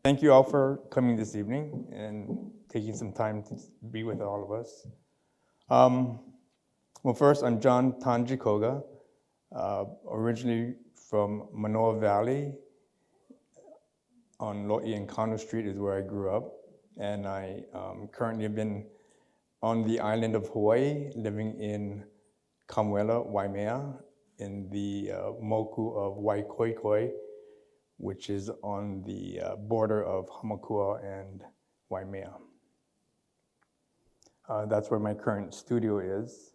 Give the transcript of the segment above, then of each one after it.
Thank you all for coming this evening and taking some time to be with all of us. Well, first, I'm John Tanji Koga, originally from Manoa Valley. On Lo'i and Kano Street is where I grew up, and I currently have been on the island of Hawaii, living in Kamuela, Waimea, in the moku of Waikoikoi, which is on the border of Hamakua and Waimea. That's where my current studio is.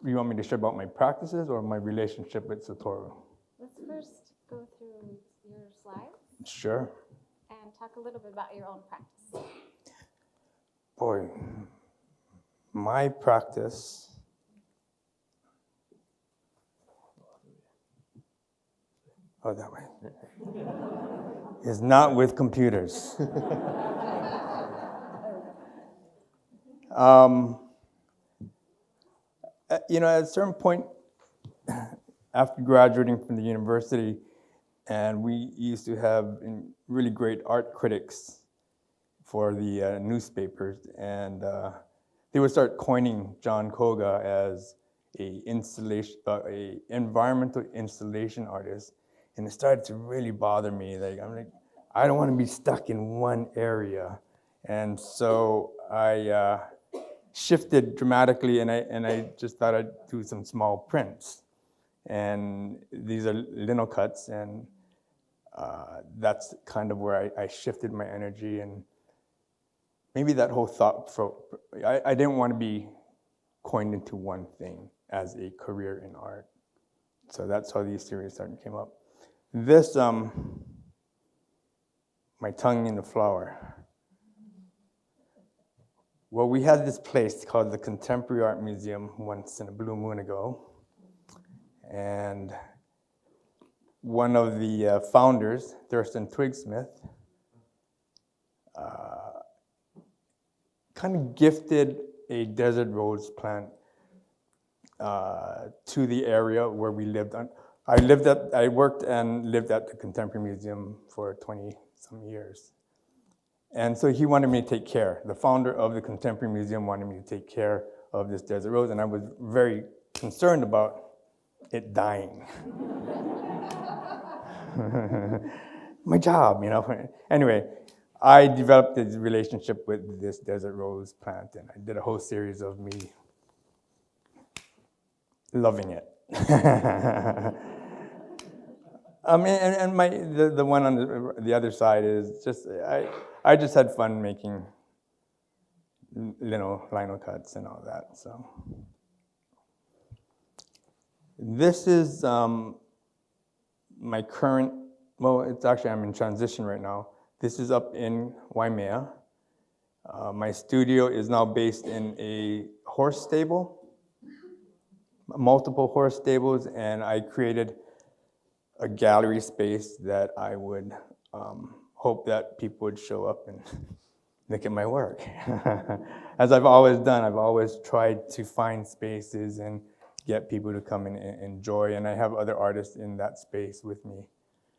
You want me to share about my practices or my relationship with Satoru? Let's first go through your slides Sure. and talk a little bit about your own practice. Boy, my practice. Oh, that way. Is not with computers. At a certain point, after graduating from the university, and we used to have really great art critics for the newspapers, and they would start coining John Koga as a environmental installation artist, and it started to really bother me. I'm like, I don't want to be stuck in one area, and so I shifted dramatically, and I just thought I'd do some small prints, and these are lino cuts, and that's kind of where I shifted my energy, and maybe that whole thought, I didn't want to be coined into one thing as a career in art. So that's how these series came up. This, my tongue in the flower. Well, we had this place called the Contemporary Art Museum once in a blue moon ago. And one of the founders, Thurston Twigsmith, kind of gifted a desert rose plant to the area where we lived. I worked and lived at the Contemporary Museum for 20-some years. And so he wanted me to take care. The founder of the Contemporary Museum wanted me to take care of this desert rose, and I was very concerned about it dying. My job, Anyway, I developed this relationship with this desert rose plant, and I did a whole series of me loving it. The one on the other side is just, I just had fun making lino cuts and all that. So this is my current, it's actually, I'm in transition right now. This is up in Waimea. My studio is now based in a horse stable, multiple horse stables, and I created a gallery space that I would hope that people would show up and look at my work. As I've always done, I've always tried to find spaces and get people to come and enjoy, and I have other artists in that space with me.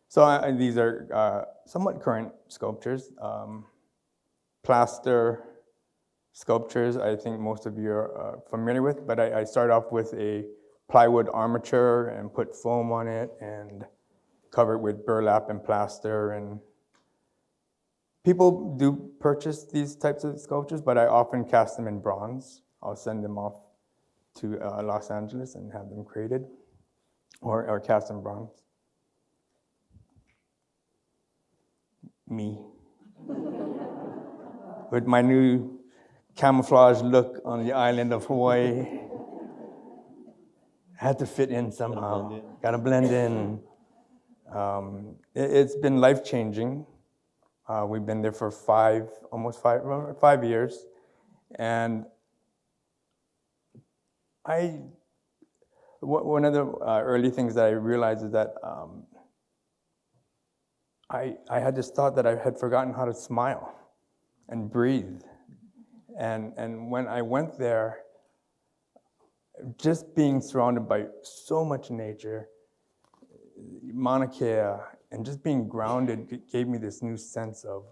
So these are somewhat current sculptures, plaster sculptures I think most of you are familiar with, but I start off with a plywood armature and put foam on it and cover it with burlap and plaster. And people do purchase these types of sculptures, but I often cast them in bronze. I'll send them off to Los Angeles and have them created or cast in bronze. Me. With my new camouflage look on the island of Hawaii. Had to fit in somehow. Got to blend in. It's been life-changing. We've been there for 5 years. And one of the early things that I realized is that I had this thought that I had forgotten how to smile and breathe. And when I went there, just being surrounded by so much nature, Mauna Kea and just being grounded gave me this new sense of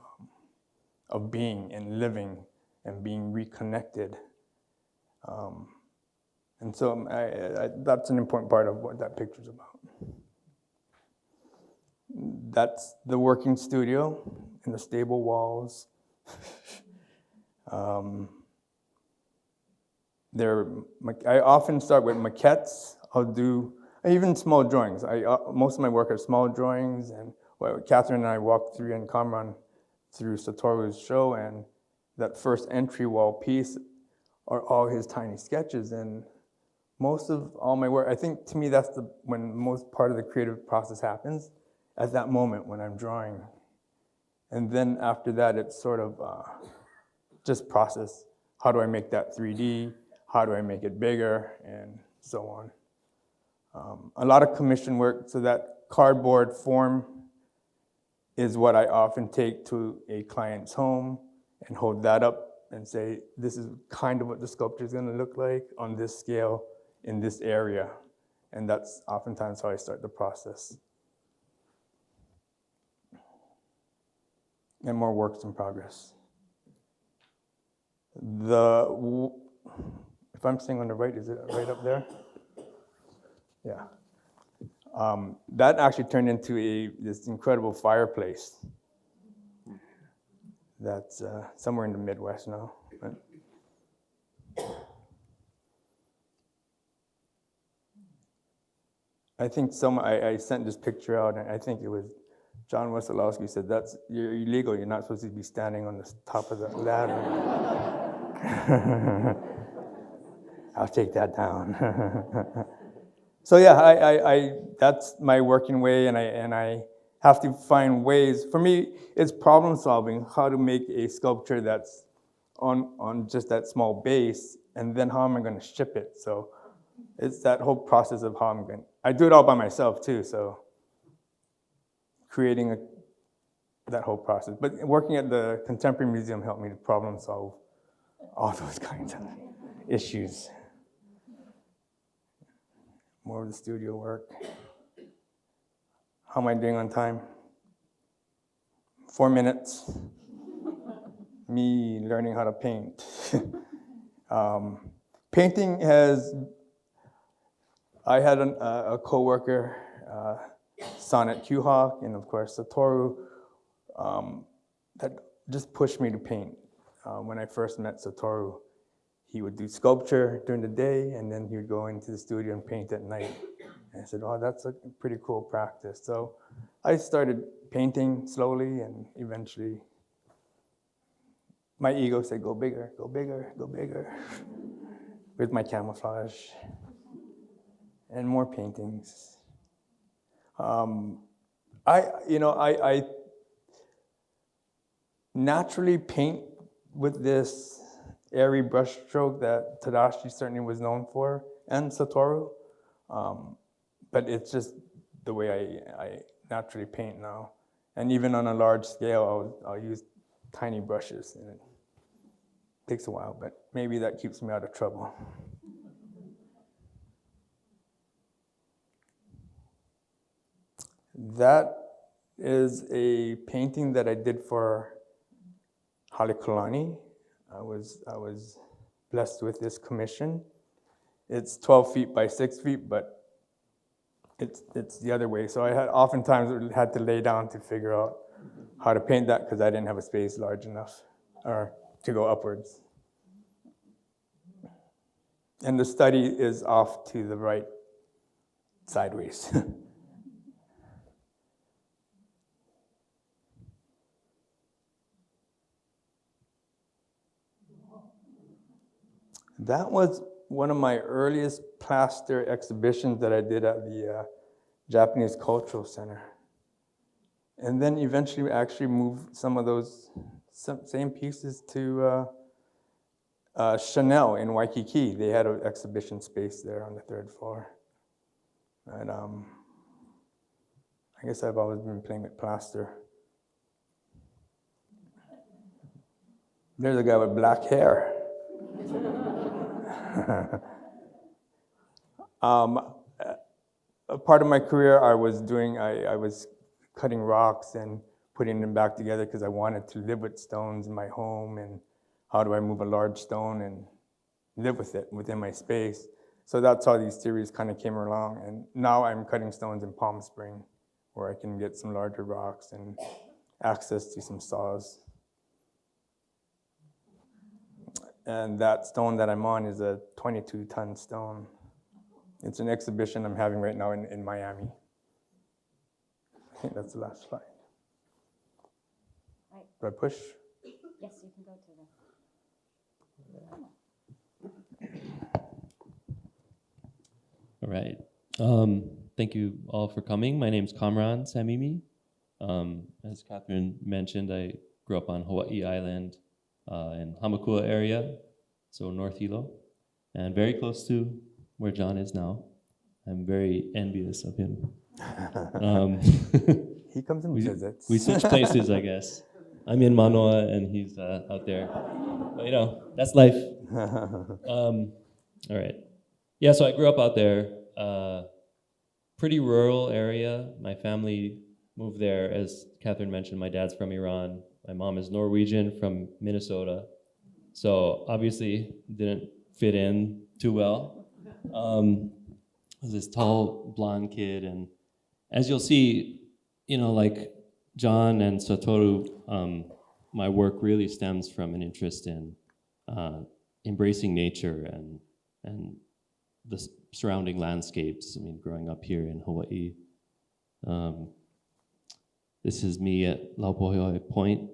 being and living and being reconnected. And so that's an important part of what that picture's about. That's the working studio and the stable walls. I often start with maquettes. I'll do even small drawings. Most of my work are small drawings, and Katherine and I walked through and Kamran through Satoru's show, and that first entry wall piece are all his tiny sketches. And most of all my work, I think to me that's when most part of the creative process happens, at that moment when I'm drawing. And then after that, it's sort of just process. How do I make that 3D? How do I make it bigger? And so on. A lot of commission work, so that cardboard form is what I often take to a client's home and hold that up and say, this is kind of what the sculpture is going to look like on this scale in this area. And that's oftentimes how I start the process. And more works in progress. If I'm saying on the right, is it right up there? Yeah. That actually turned into this incredible fireplace. That's somewhere in the Midwest now. I think I sent this picture out, and I think it was John Wesolowski said, you're illegal, you're not supposed to be standing on the top of the ladder. I'll take that down. So yeah, that's my working way, and I have to find ways. For me, it's problem solving, how to make a sculpture that's on just that small base, and then how am I going to ship it? So it's that whole process of how I do it all by myself too, so creating that whole process. But working at the Contemporary Museum helped me to problem solve all those kinds of issues. More of the studio work. How am I doing on time? 4 minutes. Me learning how to paint. Painting I had a coworker, Sonnet Q-Hawk, and of course Satoru, that just pushed me to paint. When I first met Satoru, he would do sculpture during the day, and then he would go into the studio and paint at night. And I said, oh, that's a pretty cool practice. So I started painting slowly, and eventually my ego said, go bigger, go bigger, go bigger, with my camouflage and more paintings. I naturally paint with this airy brushstroke that Tadashi certainly was known for, and Satoru. But it's just the way I naturally paint now. And even on a large scale, I'll use tiny brushes, and it takes a while, but maybe that keeps me out of trouble. That is a painting that I did for Halekulani. I was blessed with this commission. It's 12 feet by 6 feet, but it's the other way. So I oftentimes had to lay down to figure out how to paint that because I didn't have a space large enough or to go upwards. And the study is off to the right, sideways. That was one of my earliest plaster exhibitions that I did at the Japanese Cultural Center. And then eventually we actually moved some of those same pieces to Chanel in Waikiki. They had an exhibition space there on the 3rd floor. And I guess I've always been playing with plaster. There's a guy with black hair. a part of my career I was cutting rocks and putting them back together because I wanted to live with stones in my home, and how do I move a large stone and live with it within my space. So that's how these series kind of came along, and now I'm cutting stones in Palm Spring where I can get some larger rocks and access to some saws. And that stone that I'm on is a 22-ton stone. It's an exhibition I'm having right now in Miami. I think that's the last slide. Right. Do I push? Yes, you can go to the. All right. Thank you all for coming. My name's Kamran Samimi. As Catherine mentioned, I grew up on Hawaii Island in Hamakua area, so North Hilo, and very close to where John is now. I'm very envious of him. He comes and visits. We switch places, I guess. I'm in Manoa and he's out there. But you know, that's life. All right. Yeah, so I grew up out there. Pretty rural area. My family moved there, as Catherine mentioned. My dad's from Iran. My mom is Norwegian from Minnesota. So obviously didn't fit in too well. I was this tall, blonde kid, and as you'll see, you know, like John and Satoru, my work really stems from an interest in embracing nature and the surrounding landscapes. I mean, growing up here in Hawaii. This is me at Laupohoi Point,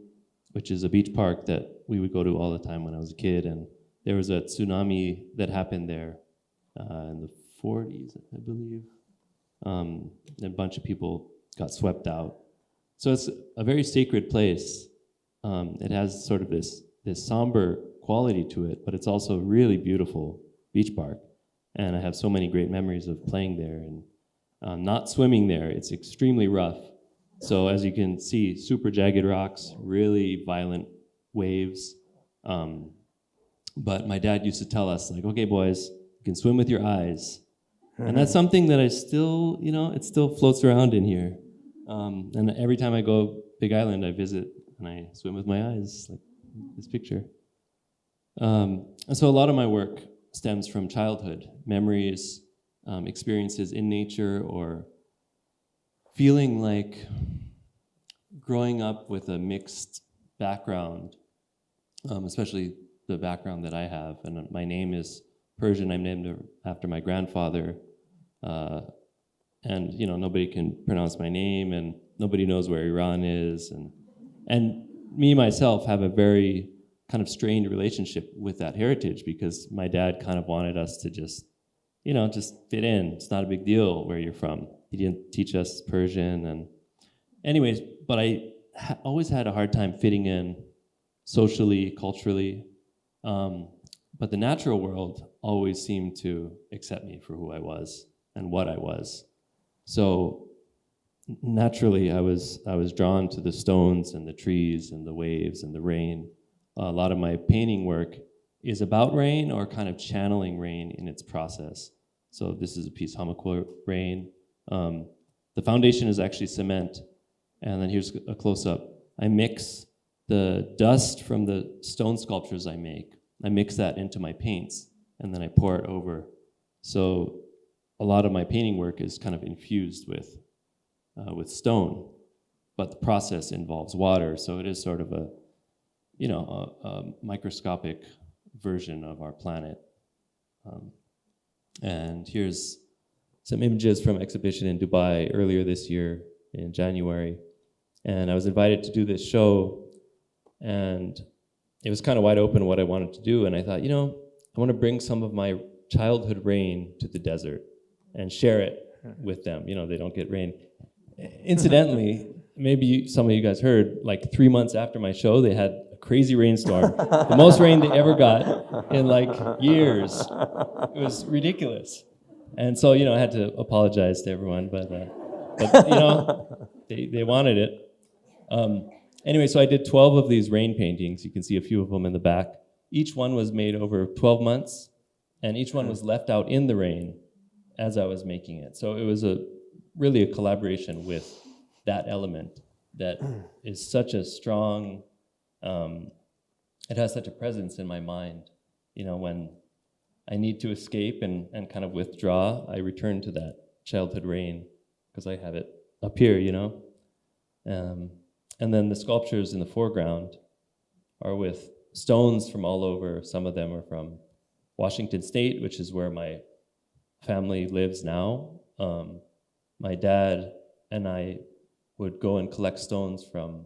which is a beach park that we would go to all the time when I was a kid. And there was a tsunami that happened there in the 40s, I believe. And a bunch of people got swept out. So it's a very sacred place. It has sort of this somber quality to it, but it's also a really beautiful beach park. And I have so many great memories of playing there and not swimming there. It's extremely rough. So as you can see, super jagged rocks, really violent waves. But my dad used to tell us, like, okay, boys, you can swim with your eyes. And that's something that I still, you know, it still floats around in here. And every time I go Big Island, I visit and I swim with my eyes, like this picture. And so a lot of my work stems from childhood, memories, experiences in nature, or feeling like growing up with a mixed background, especially the background that I have. And my name is Persian. I'm named after my grandfather. And you know, nobody can pronounce my name, and nobody knows where Iran is. And me, myself, have a very kind of strained relationship with that heritage, because my dad kind of wanted us to just, you know, just fit in. It's not a big deal where you're from. He didn't teach us Persian. And anyways, but I always had a hard time fitting in socially, culturally. But the natural world always seemed to accept me for who I was and what I was. So naturally, I was drawn to the stones and the trees and the waves and the rain. A lot of my painting work is about rain, or kind of channeling rain in its process. So this is a piece, Hamakua Rain. The foundation is actually cement. And then here's a close-up. I mix the dust from the stone sculptures I make. I mix that into my paints, and then I pour it over. So a lot of my painting work is kind of infused with stone, but the process involves water. So it is sort of a, you know, a microscopic version of our planet. And here's some images from exhibition in Dubai earlier this year in January. And I was invited to do this show, and it was kind of wide open what I wanted to do. And I thought, you know, I want to bring some of my childhood rain to the desert and share it with them. You know, they don't get rain. Incidentally, maybe some of you guys heard, like 3 months after my show, they had a crazy rainstorm. The most rain they ever got in like years. It was ridiculous. And so, you know, I had to apologize to everyone, but you know, they wanted it. Anyway, so I did 12 of these rain paintings. You can see a few of them in the back. Each one was made over 12 months, and each one was left out in the rain as I was making it. So it was really a collaboration with that element that is such a strong, it has such a presence in my mind. When I need to escape and kind of withdraw, I return to that childhood rain because I have it up here, And then the sculptures in the foreground are with stones from all over. Some of them are from Washington State, which is where my family lives now. My dad and I would go and collect stones from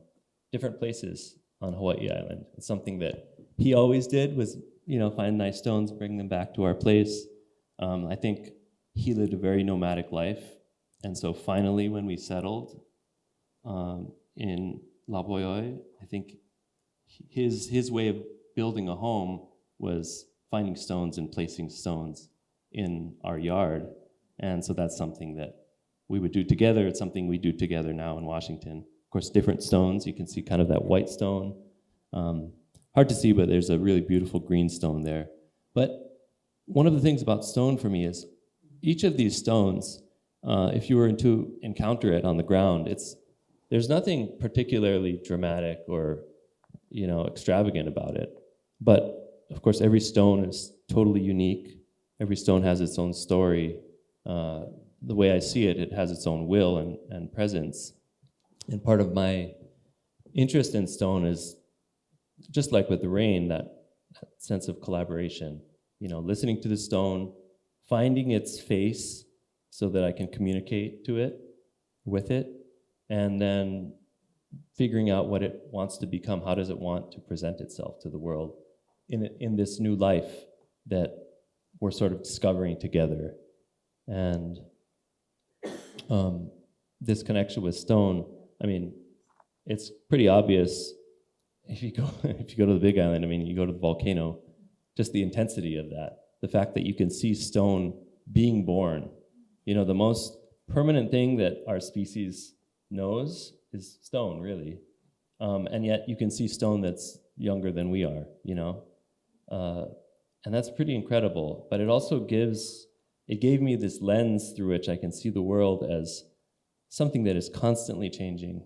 different places on Hawaii Island. It's something that he always did was, find nice stones, bring them back to our place. I think he lived a very nomadic life. And so finally, when we settled in Lapoioi, I think his way of building a home was finding stones and placing stones in our yard. And so that's something that we would do together. It's something we do together now in Washington. Of course, different stones. You can see kind of that white stone. Hard to see, but there's a really beautiful green stone there. But one of the things about stone for me is each of these stones, if you were to encounter it on the ground, there's nothing particularly dramatic or extravagant about it. But of course, every stone is totally unique. Every stone has its own story. The way I see it, it has its own will and presence. And part of my interest in stone is, just like with the rain, that sense of collaboration. Listening to the stone, finding its face so that I can communicate to it, with it, and then figuring out what it wants to become. How does it want to present itself to the world in this new life that we're sort of discovering together? And this connection with stone, it's pretty obvious if you go to the Big Island. You go to the volcano, just the intensity of that, the fact that you can see stone being born. The most permanent thing that our species knows is stone, really, and yet you can see stone that's younger than we are, and that's pretty incredible. But it also gave me this lens through which I can see the world as something that is constantly changing.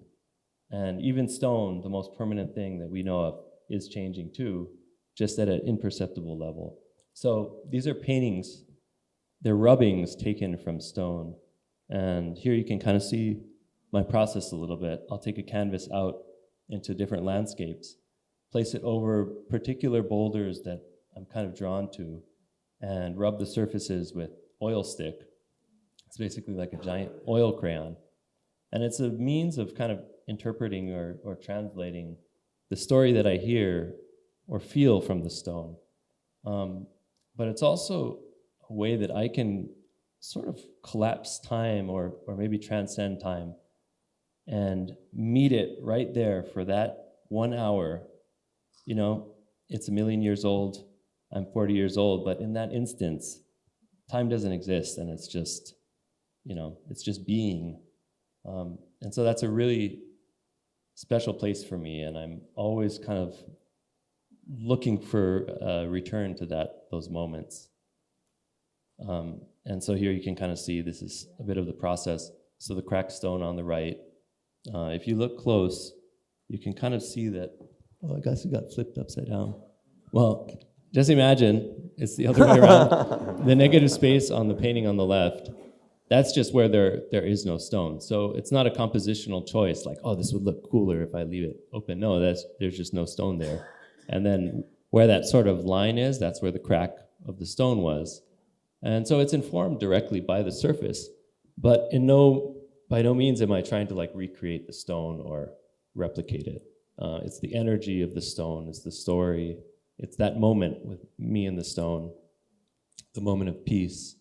And even stone, the most permanent thing that we know of, is changing too, just at an imperceptible level. So these are paintings, they're rubbings taken from stone. And here you can kind of see my process a little bit. I'll take a canvas out into different landscapes, place it over particular boulders that I'm kind of drawn to, and rub the surfaces with oil stick. It's basically like a giant oil crayon. And it's a means of kind of interpreting or translating the story that I hear or feel from the stone. But it's also a way that I can sort of collapse time or maybe transcend time and meet it right there for that 1 hour. It's 1,000,000 years old, I'm 40 years old, but in that instance, time doesn't exist, and it's just being. And so that's a really special place for me, and I'm always kind of looking for a return to those moments. And so here you can kind of see this is a bit of the process. So the cracked stone on the right, if you look close, you can kind of see that, I guess it got flipped upside down. Well, just imagine it's the other way around. The negative space on the painting on the left, that's just where there is no stone. So it's not a compositional choice like, this would look cooler if I leave it open. No, there's just no stone there. And then where that sort of line is, that's where the crack of the stone was. And so it's informed directly by the surface, but by no means am I trying to recreate the stone or replicate it. It's the energy of the stone, it's the story, it's that moment with me and the stone, the moment of peace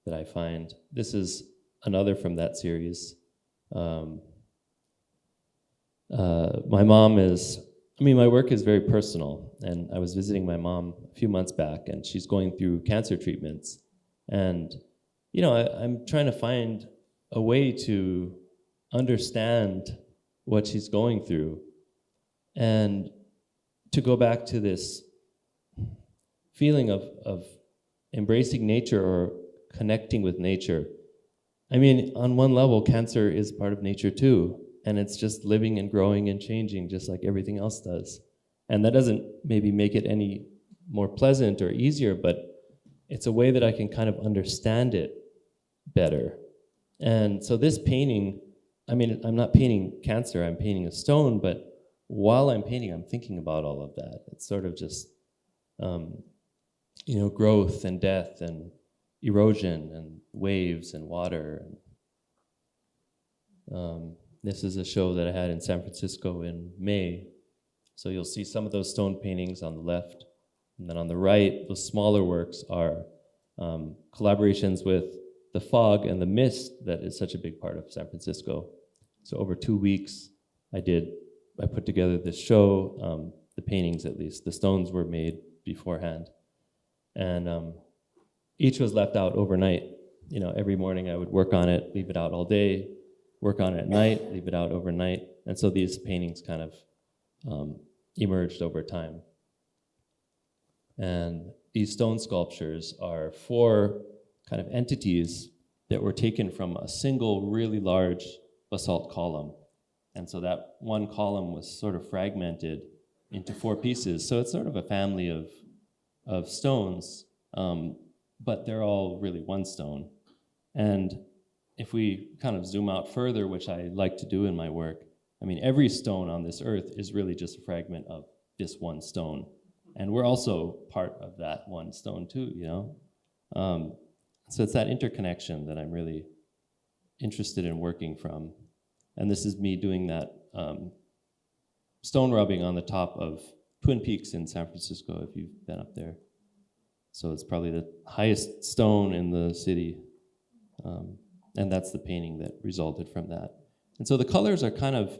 that I find. This is another from that series. My mom my work is very personal, and I was visiting my mom a few months back, and she's going through cancer treatments. And, I'm trying to find a way to understand what she's going through and to go back to this feeling of embracing nature or connecting with nature. I mean, on one level, cancer is part of nature too, and it's just living and growing and changing just like everything else does. And that doesn't maybe make it any more pleasant or easier, but it's a way that I can kind of understand it better. And so this painting, I mean, I'm not painting cancer, I'm painting a stone, but while I'm painting, I'm thinking about all of that. It's sort of just, growth and death and erosion and waves and water. This is a show that I had in San Francisco in May. So you'll see some of those stone paintings on the left. And then on the right, those smaller works are collaborations with the fog and the mist that is such a big part of San Francisco. So over 2 weeks, I put together this show, the paintings at least. The stones were made beforehand. And each was left out overnight. Every morning I would work on it, leave it out all day, work on it at night, leave it out overnight. And so these paintings kind of emerged over time. And these stone sculptures are 4 kind of entities that were taken from a single really large basalt column. And so that one column was sort of fragmented into 4 pieces. So it's sort of a family of stones, but they're all really one stone. And if we kind of zoom out further, which I like to do in my work, I mean, every stone on this earth is really just a fragment of this one stone. And we're also part of that one stone too, So it's that interconnection that I'm really interested in working from. And this is me doing that stone rubbing on the top of Twin Peaks in San Francisco, if you've been up there. So it's probably the highest stone in the city. And that's the painting that resulted from that. And so the colors are kind of,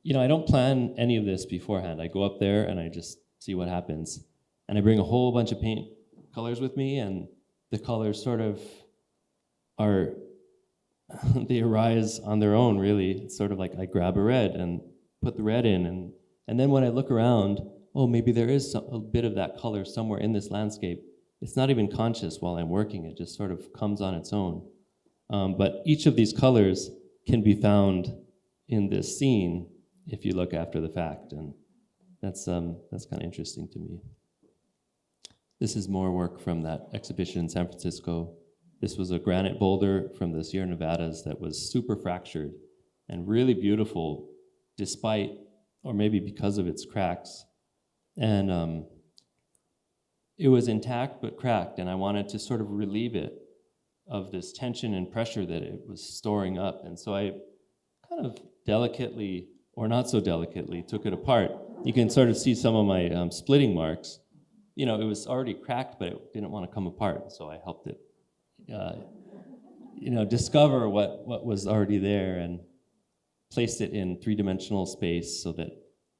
I don't plan any of this beforehand. I go up there and I just see what happens. And I bring a whole bunch of paint colors with me, and the colors sort of are, they arise on their own, really. It's sort of like I grab a red and put the red in, and then when I look around, maybe there is a bit of that color somewhere in this landscape. It's not even conscious while I'm working, it just sort of comes on its own. But each of these colors can be found in this scene if you look after the fact, and that's kind of interesting to me. This is more work from that exhibition in San Francisco. This was a granite boulder from the Sierra Nevadas that was super fractured and really beautiful despite, or maybe because of its cracks. And it was intact but cracked, and I wanted to sort of relieve it of this tension and pressure that it was storing up. And so I kind of delicately, or not so delicately, took it apart. You can sort of see some of my splitting marks. It was already cracked, but it didn't want to come apart, so I helped it discover what was already there and placed it in 3-dimensional space so that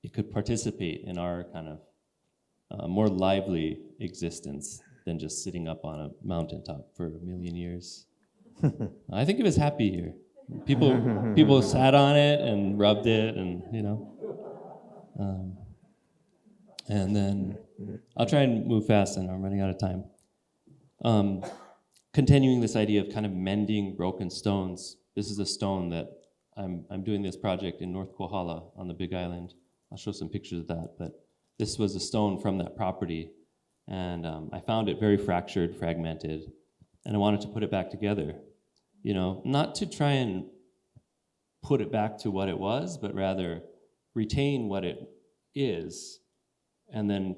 it could participate in our kind of more lively existence than just sitting up on a mountaintop for a million years. I think it was happy here. People sat on it and rubbed it, and and then I'll try and move fast, and I'm running out of time. Continuing this idea of kind of mending broken stones. This is a stone that I'm doing this project in North Kohala on the Big Island. I'll show some pictures of that, but this was a stone from that property, and I found it very fractured, fragmented, and I wanted to put it back together. Not to try and put it back to what it was, but rather retain what it is, and then,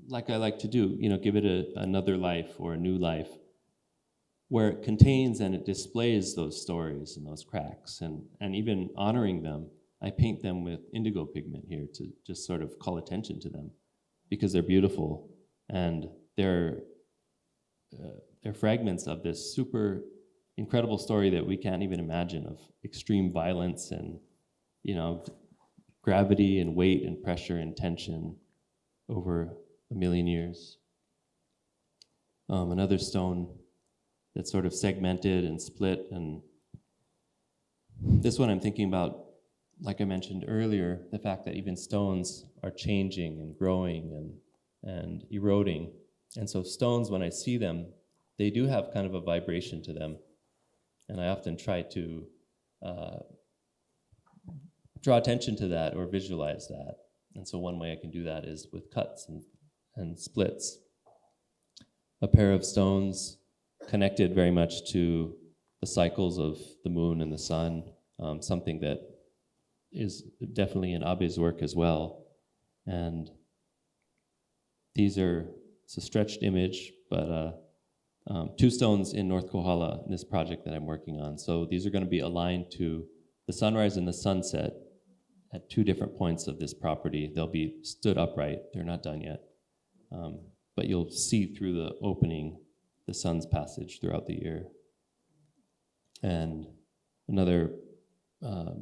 like I like to do, give it another life or a new life, where it contains and it displays those stories and those cracks, and even honoring them. I paint them with indigo pigment here to just sort of call attention to them, because they're beautiful, and they're fragments of this super incredible story that we can't even imagine, of extreme violence and gravity and weight and pressure and tension over a million years. Another stone that's sort of segmented and split, and this one I'm thinking about, like I mentioned earlier, the fact that even stones are changing and growing and eroding. And so stones, when I see them, they do have kind of a vibration to them. And I often try to draw attention to that or visualize that. And so one way I can do that is with cuts and splits. A pair of stones connected very much to the cycles of the moon and the sun, something that is definitely in Abe's work as well. And these are, it's a stretched image, but 2 stones in North Kohala in this project that I'm working on. So these are going to be aligned to the sunrise and the sunset at 2 different points of this property. They'll be stood upright. They're not done yet. But you'll see through the opening the sun's passage throughout the year. And another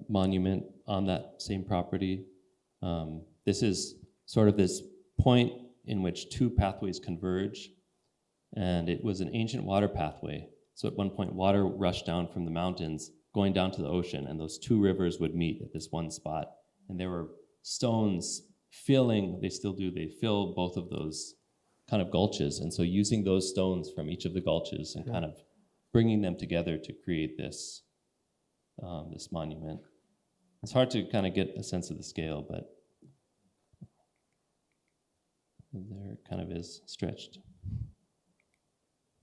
monument on that same property. This is sort of this point in which 2 pathways converge, and it was an ancient water pathway. So at one point, water rushed down from the mountains, going down to the ocean, and those 2 rivers would meet at this one spot. And there were stones filling, they still do, they fill both of those kind of gulches. And so using those stones from each of the gulches and kind of bringing them together to create this, this monument. It's hard to kind of get a sense of the scale, but there it kind of is stretched.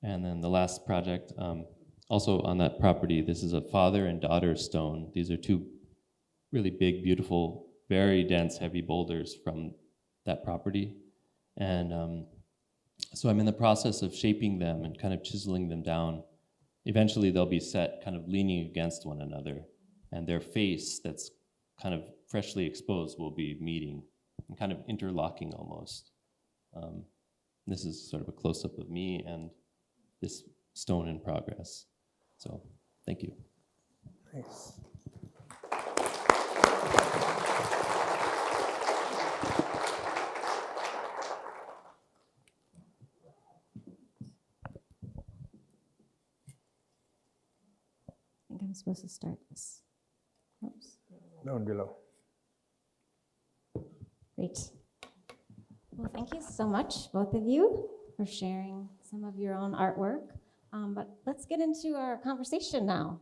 And then the last project, also on that property, this is a father and daughter stone. These are 2 really big, beautiful, very dense, heavy boulders from that property. And so I'm in the process of shaping them and kind of chiseling them down. Eventually they'll be set kind of leaning against one another, and their face that's kind of freshly exposed will be meeting and kind of interlocking almost. This is sort of a close-up of me and this stone in progress. So, thank you. Nice. I think I'm supposed to start this. Oops. Down below. Great. Well, thank you so much, both of you, for sharing some of your own artwork. But let's get into our conversation now,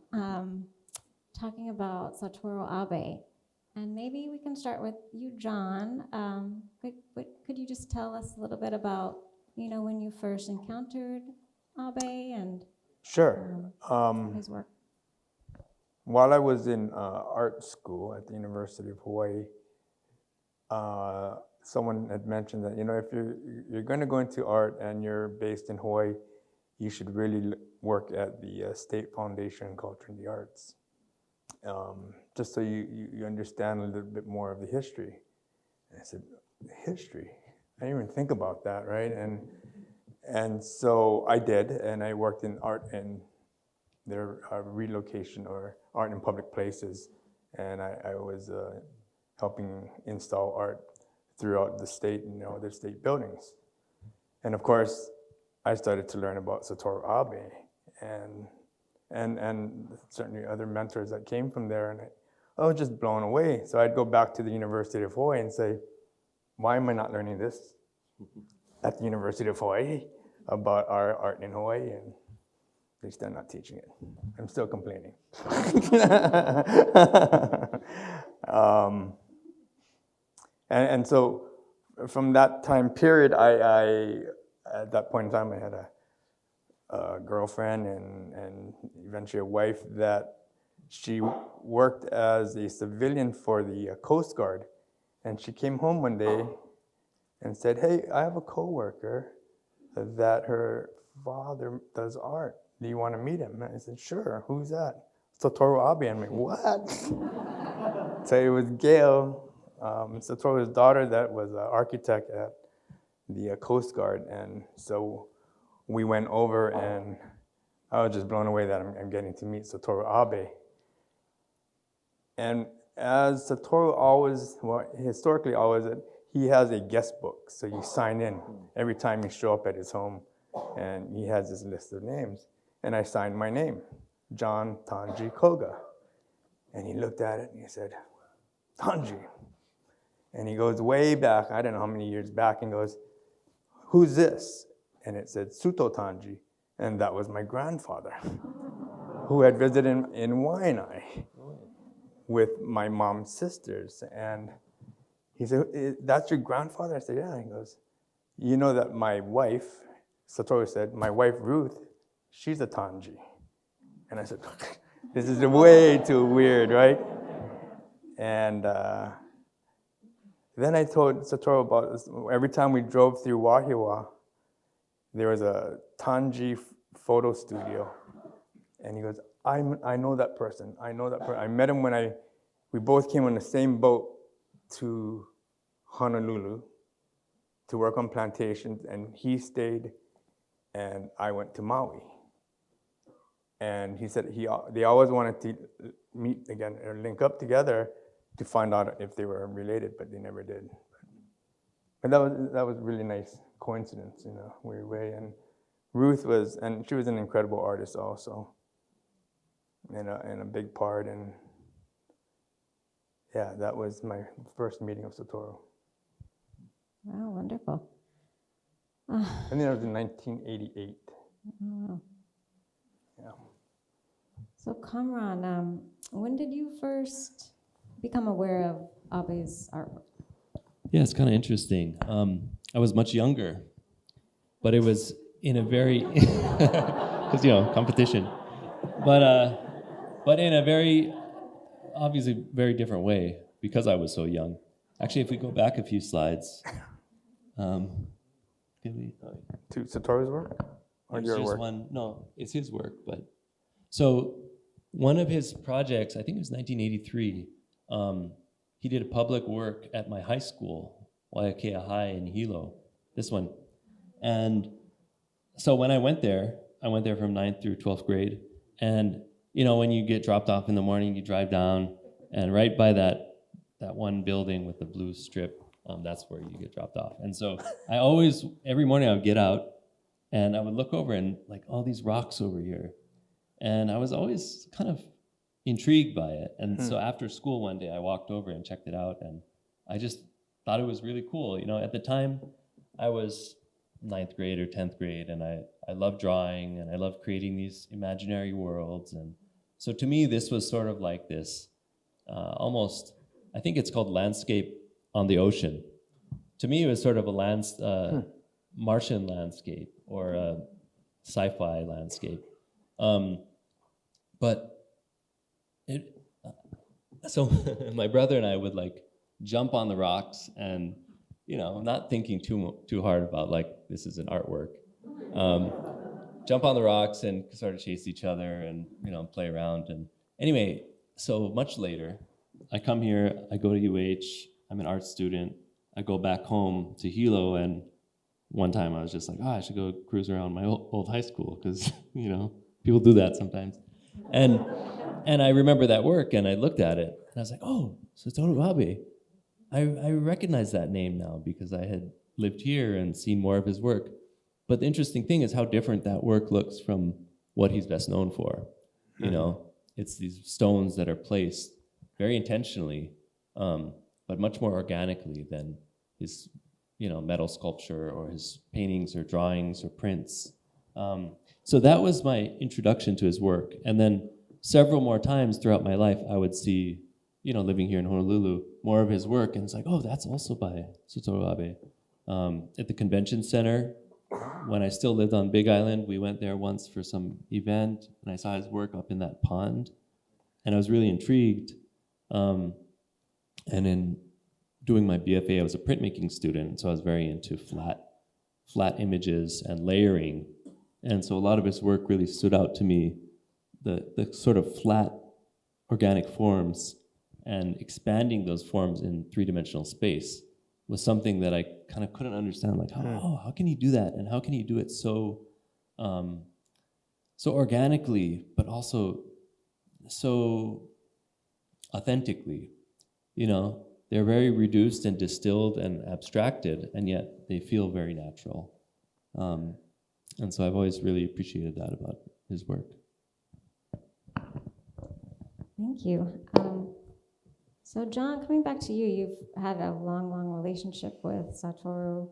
talking about Satoru Abe. And maybe we can start with you, John. Could you just tell us a little bit about, when you first encountered Abe and Sure. his work? While I was in art school at the University of Hawaii, someone had mentioned that, if you're going to go into art and you're based in Hawaii, you should really work at the State Foundation in Culture and the Arts, just so you understand a little bit more of the history. And I said, history? I didn't even think about that, right? And so I did, and I worked in art and their relocation or art in public places, and I was helping install art throughout the state, their state buildings. And of course, I started to learn about Satoru Abe and certainly other mentors that came from there, and I was just blown away. So I'd go back to the University of Hawaii and say, why am I not learning this at the University of Hawaii about our art in Hawaii? And they're still not teaching it. I'm still complaining. And so from that time period, I at that point in time, I had a girlfriend and eventually a wife that she worked as a civilian for the Coast Guard. And she came home one day and said, hey, I have a coworker that her father does art. Do you want to meet him? And I said, sure. Who's that? Satoru Abe. I'm like, what? So it was Gail, Satoru's daughter, that was an architect at the Coast Guard. And so we went over, and I was just blown away that I'm getting to meet Satoru Abe. And as Satoru always, historically always, he has a guest book. So you sign in every time you show up at his home, and he has this list of names. And I signed my name, John Tanji Koga. And he looked at it and he said, Tanji. And he goes way back, I don't know how many years back, and goes, who's this? And it said Suto Tanji. And that was my grandfather, who had visited in Waianae with my mom's sisters. And he said, "That's your grandfather?" I said, "Yeah." He goes, "You know that my wife," Satoru said, "my wife Ruth, she's a Tanji." And I said, "This is way too weird, right?" And then I told Satoru about this. Every time we drove through Wahiawa, there was a Tanji photo studio. And he goes, I know that person. I know that person. I met him when we both came on the same boat to Honolulu to work on plantations, and he stayed, and I went to Maui. And he said they always wanted to meet again or link up together to find out if they were related, but they never did. But that was really nice coincidence, weird way. And Ruth she was an incredible artist also, and a big part. And yeah, that was my first meeting of Satoru. Wow, wonderful. I think that was in 1988. Wow. Yeah. So Kamran, when did you first become aware of Abe's artwork? Yeah, it's kind of interesting. I was much younger, but it was in a very, because competition, but in a very, obviously very different way because I was so young. Actually, if we go back a few slides, can we? To Satoru's work or It's your just work? No, it's his work. But so one of his projects, I think it was 1983. He did a public work at my high school, Waiakea High in Hilo. This one, and so when I went there from 9th through 12th grade, and when you get dropped off in the morning, you drive down, and right by that one building with the blue strip, that's where you get dropped off. And so every morning I would get out, and I would look over and like all these rocks over here, and I was always kind of intrigued by it. And so after school one day, I walked over and checked it out, and I just thought it was really cool. At the time, I was 9th grade or 10th grade, and I loved drawing, and I loved creating these imaginary worlds. And so to me, this was sort of like this, almost, I think it's called landscape on the ocean. To me, it was sort of a Martian landscape or a sci-fi landscape. So my brother and I would like jump on the rocks and, not thinking too hard about like, this is an artwork. Jump on the rocks and sort of chase each other and, play around. And anyway, so much later, I come here, I go to UH, I'm an art student, I go back home to Hilo, and one time I was just like, I should go cruise around my old high school, because, people do that sometimes. And I remember that work, and I looked at it, and I was like, oh, Satoru Abe. I recognize that name now because I had lived here and seen more of his work. But the interesting thing is how different that work looks from what he's best known for. It's these stones that are placed very intentionally, but much more organically than his, metal sculpture or his paintings or drawings or prints. So that was my introduction to his work. And then several more times throughout my life, I would see, living here in Honolulu, more of his work, and it's like, oh, that's also by Satoru Abe. At the convention center, when I still lived on Big Island, we went there once for some event, and I saw his work up in that pond, and I was really intrigued. And in doing my BFA, I was a printmaking student, so I was very into flat images and layering, and so a lot of his work really stood out to me. The sort of flat organic forms and expanding those forms in three-dimensional space was something that I kind of couldn't understand. Like, how can he do that? And how can he do it so organically, but also so authentically? They're very reduced and distilled and abstracted, and yet they feel very natural. And so I've always really appreciated that about his work. Thank you. So John, coming back to you, you've had a long relationship with Satoru,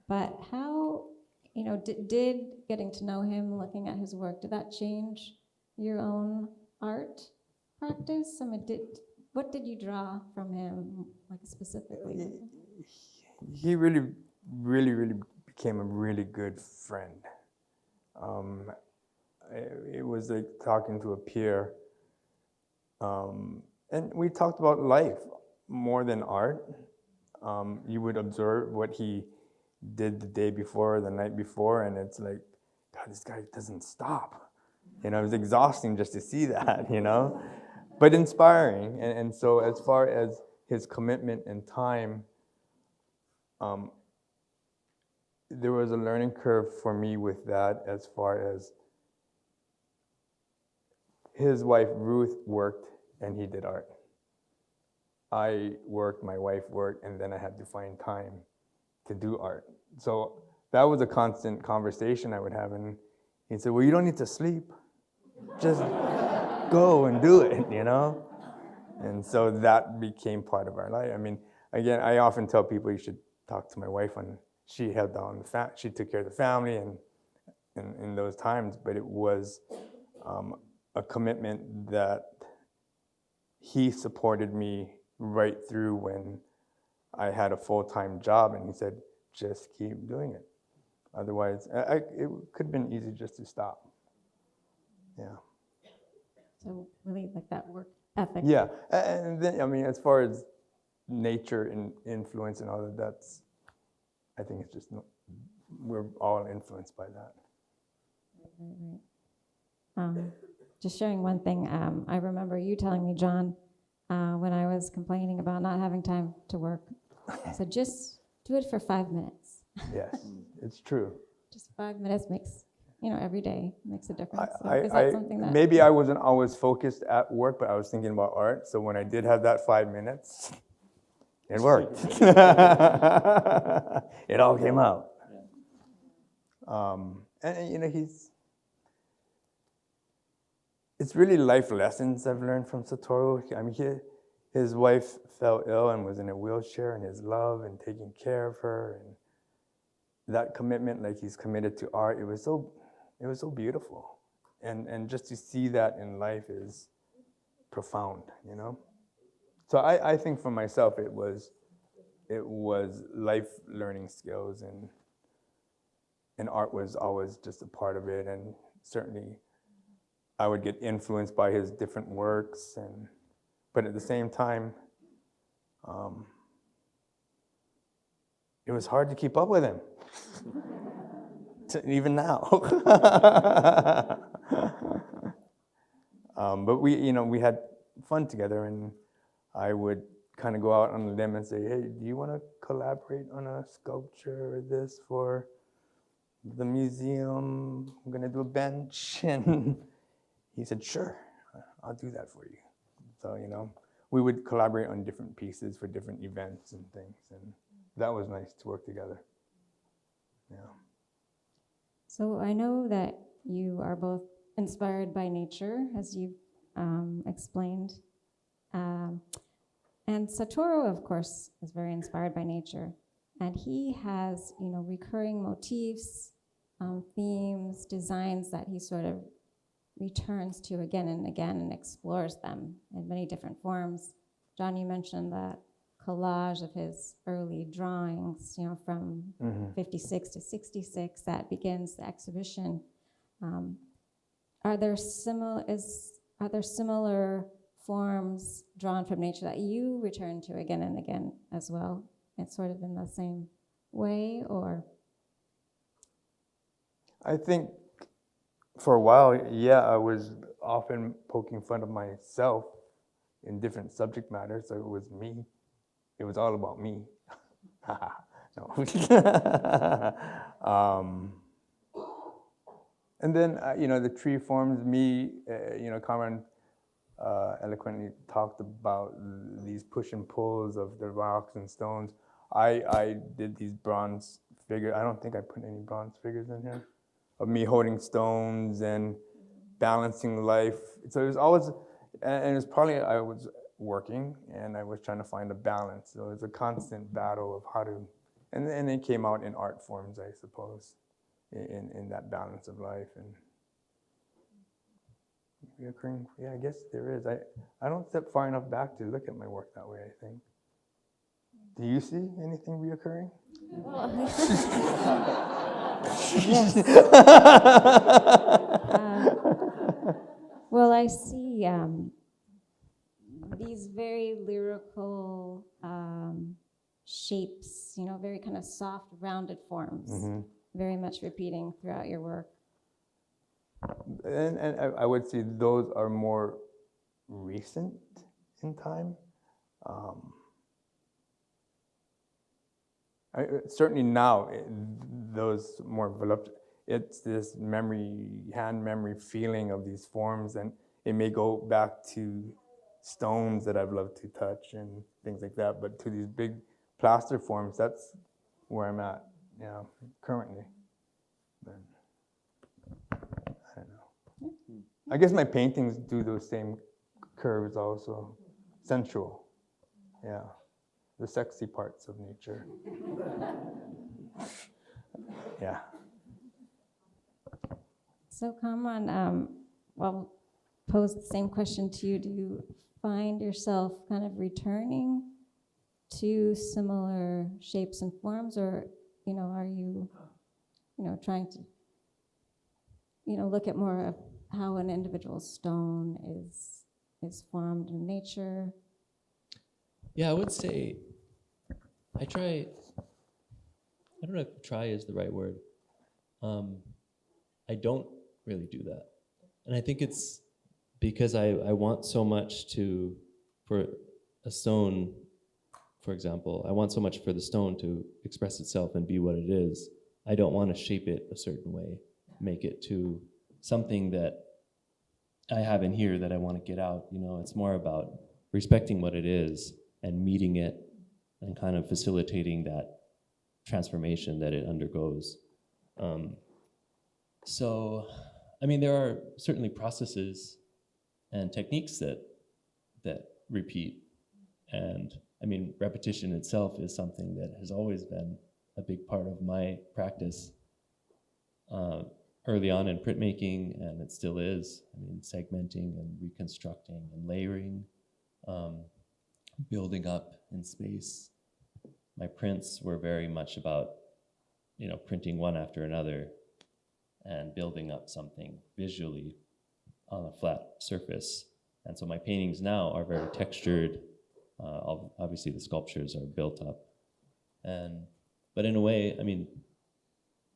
but how did getting to know him, looking at his work, did that change your own art practice? I mean, what did you draw from him, like specifically? He really, really, really became a really good friend. It was like talking to a peer. And we talked about life more than art. You would observe what he did the day before, the night before, and it's like, God, this guy doesn't stop. It was exhausting just to see that, but inspiring. And so as far as his commitment and time, there was a learning curve for me with that, as far as his wife Ruth worked and he did art. I worked, my wife worked, and then I had to find time to do art. So that was a constant conversation I would have, and he'd say, well, you don't need to sleep. Just go and do it, And so that became part of our life. I mean, again, I often tell people you should talk to my wife when she held down she took care of the family and in those times, but it was a commitment that he supported me right through when I had a full-time job, and he said, just keep doing it. Otherwise, it could have been easy just to stop. Yeah. So really like that work ethic. Yeah, and then, I mean, as far as nature and influence and all of that, I think it's just, we're all influenced by that. Right. Just sharing one thing, I remember you telling me, John, when I was complaining about not having time to work, so just do it for 5 minutes. Yes, it's true. Just 5 minutes makes, every day makes a difference. So is that something that maybe I wasn't always focused at work, but I was thinking about art. So when I did have that 5 minutes, it worked. It all came out. And it's really life lessons I've learned from Satoru. I mean, his wife fell ill and was in a wheelchair, and his love and taking care of her, and that commitment, like he's committed to art, it was so beautiful. And just to see that in life is profound, So I think for myself it was life learning skills, and art was always just a part of it, and certainly I would get influenced by his different works, but at the same time, it was hard to keep up with him, even now. But we had fun together, and I would kind of go out on a limb and say, hey, do you want to collaborate on a sculpture or this for the museum? I'm going to do a bench. And he said, sure, I'll do that for you. So, we would collaborate on different pieces for different events and things. And that was nice to work together. Yeah. So I know that you are both inspired by nature, as you've explained. And Satoru, of course, is very inspired by nature. And he has, recurring motifs, themes, designs that he sort of returns to again and again and explores them in many different forms. John, you mentioned that collage of his early drawings, from 56 to 66 that begins the exhibition. Are there similar forms drawn from nature that you return to again and again as well? It's sort of in the same way, or? I think for a while, yeah, I was often poking fun of myself in different subject matters. So it was me. It was all about me. No. And then, the tree forms, Kamran eloquently talked about these push and pulls of the rocks and stones. I did these bronze figures. I don't think I put any bronze figures in here of me holding stones and balancing life. So it was always, and it was probably I was working and I was trying to find a balance. So it was a constant battle of how to, and it came out in art forms, I suppose. in that balance of life. And reoccurring, yeah, I guess there is. I don't step far enough back to look at my work that way, I think. Do you see anything reoccurring? Yes. Well, I see these very lyrical shapes, very kind of soft, rounded forms, very much repeating throughout your work. And I would say those are more recent in time. Certainly now, those more voluptuous, it's this hand memory feeling of these forms, and it may go back to stones that I've loved to touch and things like that, but to these big plaster forms, that's where I'm at, currently. But I don't know. I guess my paintings do those same curves also. Sensual, yeah. The sexy parts of nature. Yeah. So Kamran, I'll pose the same question to you. Do you find yourself kind of returning to similar shapes and forms, or are you trying to look at more of how an individual stone is formed in nature? Yeah, I would say I try. I don't know if try is the right word. I don't really do that, and I think it's because I want so much for a stone, for example. I want so much for the stone to express itself and be what it is. I don't want to shape it a certain way, make it to something that I have in here that I want to get out. It's more about respecting what it is and meeting it and kind of facilitating that transformation that it undergoes. So, there are certainly processes and techniques that repeat. And repetition itself is something that has always been a big part of my practice early on in printmaking, and it still is. Segmenting and reconstructing and layering, building up in space. My prints were very much about, printing one after another and building up something visually on a flat surface. And so my paintings now are very textured. Obviously the sculptures are built up. But in a way,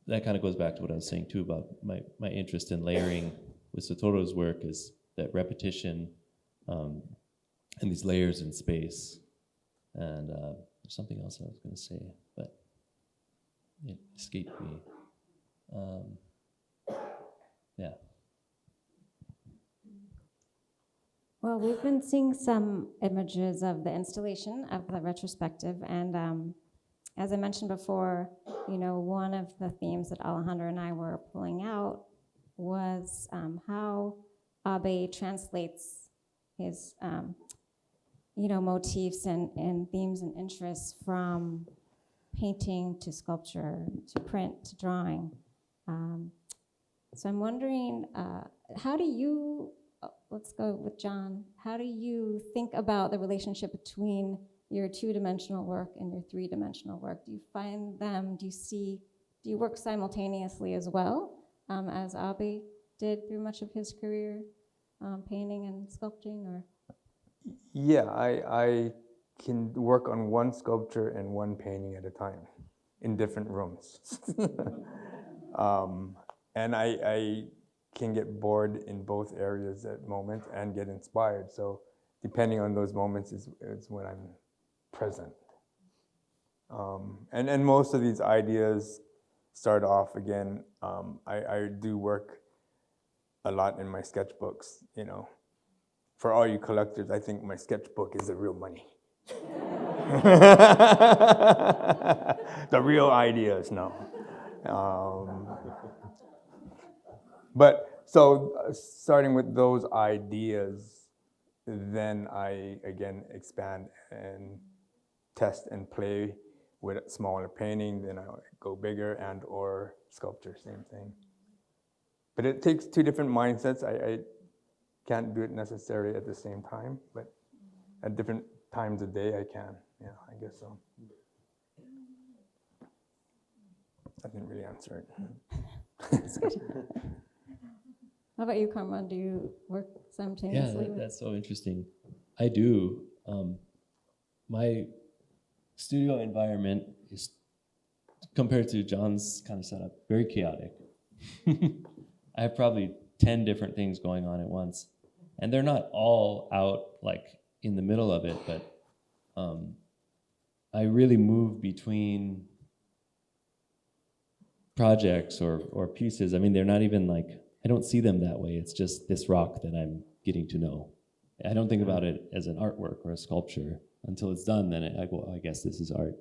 that kind of goes back to what I was saying too about my interest in layering with Satoru's work, is that repetition and these layers in space. And there's something else I was going to say, but it escaped me. Yeah. Well, we've been seeing some images of the installation of the retrospective, and as I mentioned before, one of the themes that Alejandro and I were pulling out was how Abe translates his, motifs and themes and interests from painting to sculpture to print to drawing. So I'm wondering, how do you, let's go with John, how do you think about the relationship between your two-dimensional work and your three-dimensional work? Do you find them, do you work simultaneously as well, as Abe did through much of his career, painting and sculpting, or? Yeah, I can work on one sculpture and one painting at a time in different rooms. And I can get bored in both areas at moments and get inspired. So depending on those moments is when I'm present. And most of these ideas start off again. I do work a lot in my sketchbooks, For all you collectors, I think my sketchbook is the real money. The real ideas, no. But so starting with those ideas, then I again expand and test and play with a smaller painting, then I go bigger, and or sculpture, same thing. But it takes two different mindsets. I can't do it necessarily at the same time, but at different times of day I can. Yeah, I guess so. I didn't really answer it. How about you, Kamran? Do you work simultaneously? Yeah, that's so interesting. I do. My studio environment is, compared to John's kind of setup, very chaotic. I have probably 10 different things going on at once. And they're not all out like in the middle of it, but I really move between projects or pieces. I mean, they're not even like, I don't see them that way. It's just this rock that I'm getting to know. I don't think about it as an artwork or a sculpture until it's done. Then I go, oh, I guess this is art.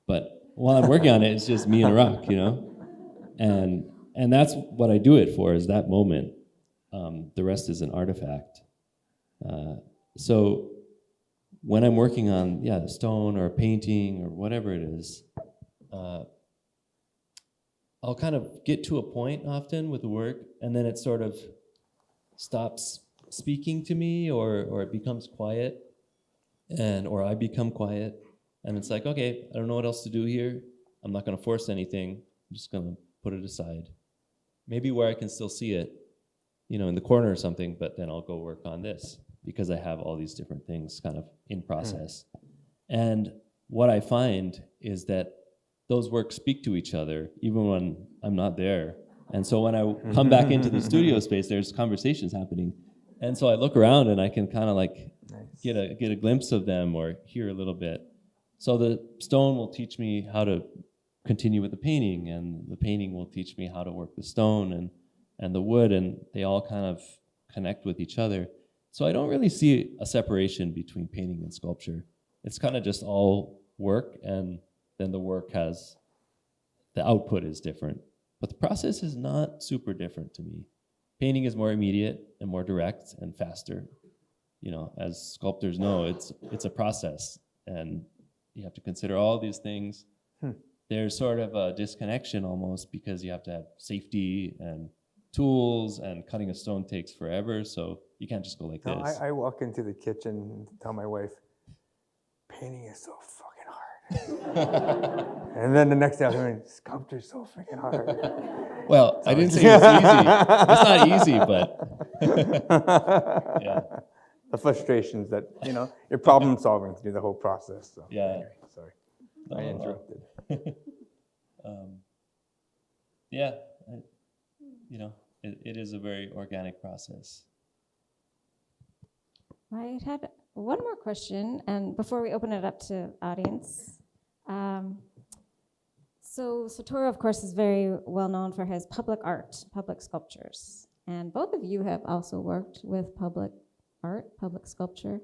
But while I'm working on it, it's just me and a rock, you know? And that's what I do it for, is that moment. The rest is an artifact. So when I'm working on, a stone or a painting or whatever it is, I'll kind of get to a point often with the work, and then it sort of stops speaking to me, or it becomes quiet, or I become quiet, and it's like, okay, I don't know what else to do here. I'm not going to force anything. I'm just going to put it aside. Maybe where I can still see it, in the corner or something, but then I'll go work on this because I have all these different things kind of in process. And what I find is that those works speak to each other, even when I'm not there. And so when I come back into the studio space, there's conversations happening. And so I look around and I can kind of like get a glimpse of them or hear a little bit. So the stone will teach me how to continue with the painting, and the painting will teach me how to work the stone and the wood, and they all kind of connect with each other. So I don't really see a separation between painting and sculpture. It's kind of just all work, and then the work has, the output is different. But the process is not super different to me. Painting is more immediate and more direct and faster. As sculptors know, it's a process, and you have to consider all these things. There's sort of a disconnection almost, because you have to have safety and tools, and cutting a stone takes forever, so you can't just go like this. I walk into the kitchen and tell my wife, painting is so fucking hard. And then the next day I'm going, sculpture is so freaking hard. Well, I didn't say it's easy. It's not easy, but yeah. The frustrations that, you're problem solving through the whole process. So. Yeah. Anyway, sorry. I interrupted. It is a very organic process. I had one more question, and before we open it up to audience. So Satoru, of course, is very well known for his public art, public sculptures. And both of you have also worked with public art, public sculpture.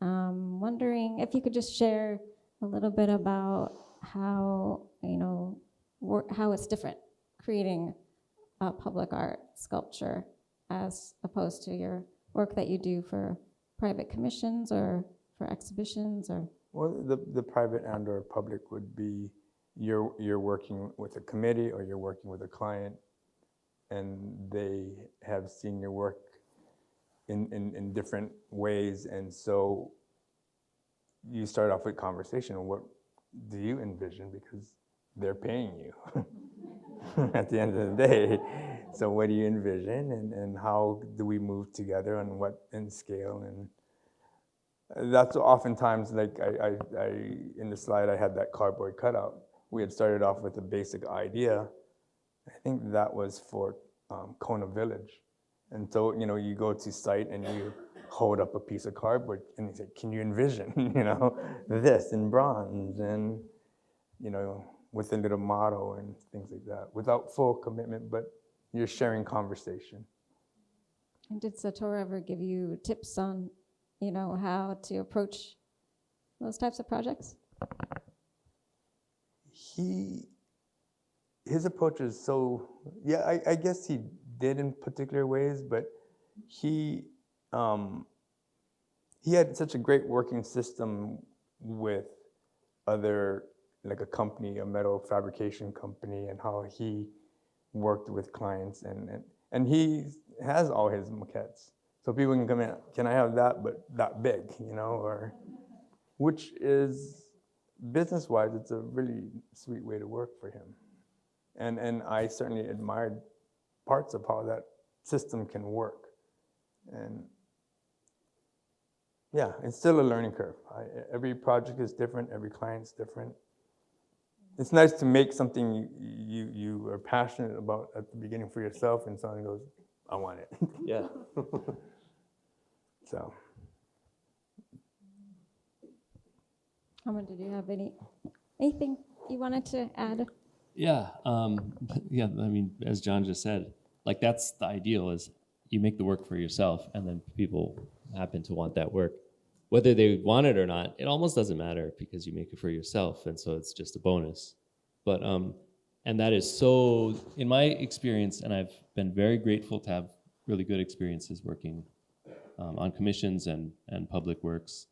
Wondering if you could just share a little bit about how, how it's different creating a public art sculpture as opposed to your work that you do for private commissions or for exhibitions, or? Well, the private and or public would be you're working with a committee or you're working with a client, and they have seen your work in different ways, and so you start off with conversation. What do you envision? Because they're paying you at the end of the day. So what do you envision, and how do we move together, and what in scale? And that's oftentimes, like I in the slide I had that cardboard cutout. We had started off with a basic idea. I think that was for Kona Village. And so, you go to site and you hold up a piece of cardboard and you say, can you envision, this in bronze, and, with a little motto and things like that, without full commitment, but you're sharing conversation. And did Satoru ever give you tips on, how to approach those types of projects? His approach is so, I guess he did in particular ways, but he had such a great working system with other like a company, a metal fabrication company, and how he worked with clients, and he has all his maquettes. So people can come in, can I have that, but that big, you know, or, which is, business-wise, it's a really sweet way to work for him. And I certainly admired parts of how that system can work. And yeah, it's still a learning curve. Every project is different, every client's different. It's nice to make something you are passionate about at the beginning for yourself, and someone goes, I want it. Yeah. So. Kamran, did you have anything you wanted to add? Yeah, yeah. I mean, as John just said, like that's the ideal: is you make the work for yourself, and then people happen to want that work, whether they want it or not. It almost doesn't matter because you make it for yourself, and so it's just a bonus. But and that is so, in my experience, and I've been very grateful to have really good experiences working on commissions and public works.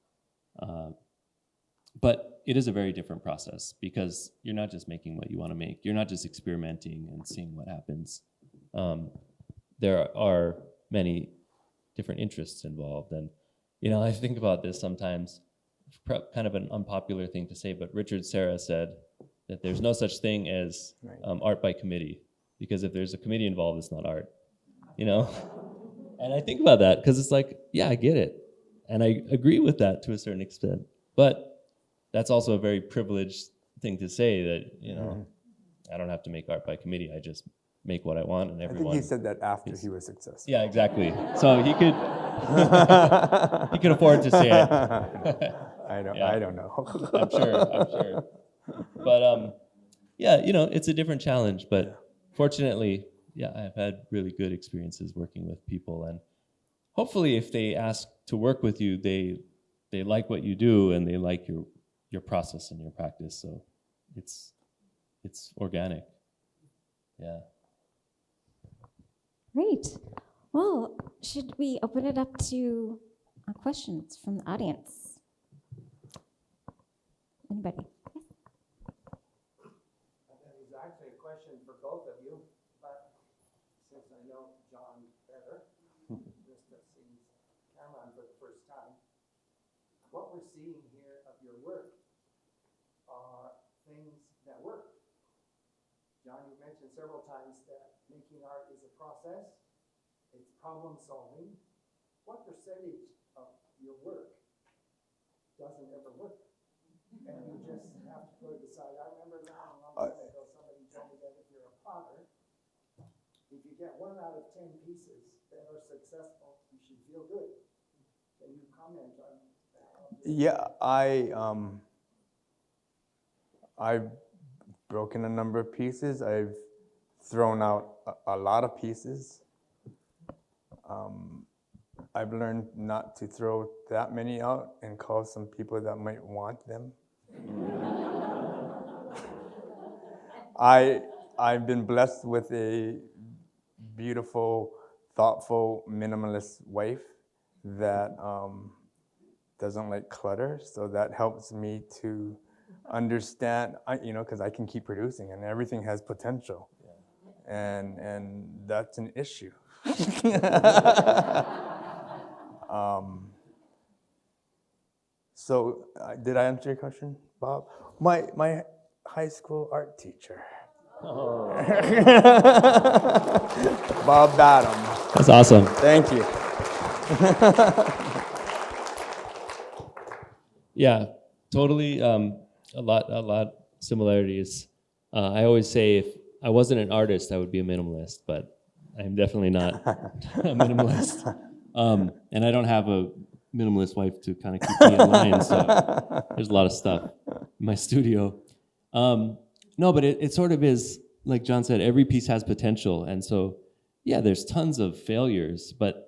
But it is a very different process because you're not just making what you want to make. You're not just experimenting and seeing what happens. There are many different interests involved. And, you know, I think about this sometimes, kind of an unpopular thing to say, but Richard Serra said that there's no such thing as art by committee, because if there's a committee involved, it's not art, you know? And I think about that because it's like, yeah, I get it. And I agree with that to a certain extent. But that's also a very privileged thing to say that, you know, I don't have to make art by committee. I just make what I want, and everyone. I think he said that after he was successful. Yeah, exactly. So he could he could afford to say it. I don't know. I'm sure. But yeah, you know, it's a different challenge. But fortunately, yeah, I've had really good experiences working with people, and hopefully, if they ask to work with you, they like what you do and they like your process and your practice. So it's organic. Yeah. Great. Well, should we open it up to questions from the audience? Anybody? That is actually a question for both of you, but since I know John better, just to see Kamran for the first time, what we're seeing here of your work are things that work. John, you mentioned several times that making art is a process, it's problem solving. What percentage of your work doesn't ever work? And you just have to put it aside. I remember long time ago, somebody told me that if you're a potter, if you get 1 out of 10 pieces that are successful, you should feel good. Can you comment on that? Yeah, I've broken a number of pieces. I've thrown out a lot of pieces. I've learned not to throw that many out and call some people that might want them. I've been blessed with a beautiful, thoughtful, minimalist wife that doesn't like clutter, so that helps me to understand, you know, because I can keep producing and everything has potential, and that's an issue. So did I answer your question, Bob? My high school art teacher. Oh. Bob Badham. That's awesome. Thank you. Yeah, totally. A lot similarities. I always say if I wasn't an artist, I would be a minimalist, but I'm definitely not a minimalist. And I don't have a minimalist wife to kind of keep me in line, so there's a lot of stuff in my studio. No, but it sort of is, like John said, every piece has potential, and so, yeah, there's tons of failures, but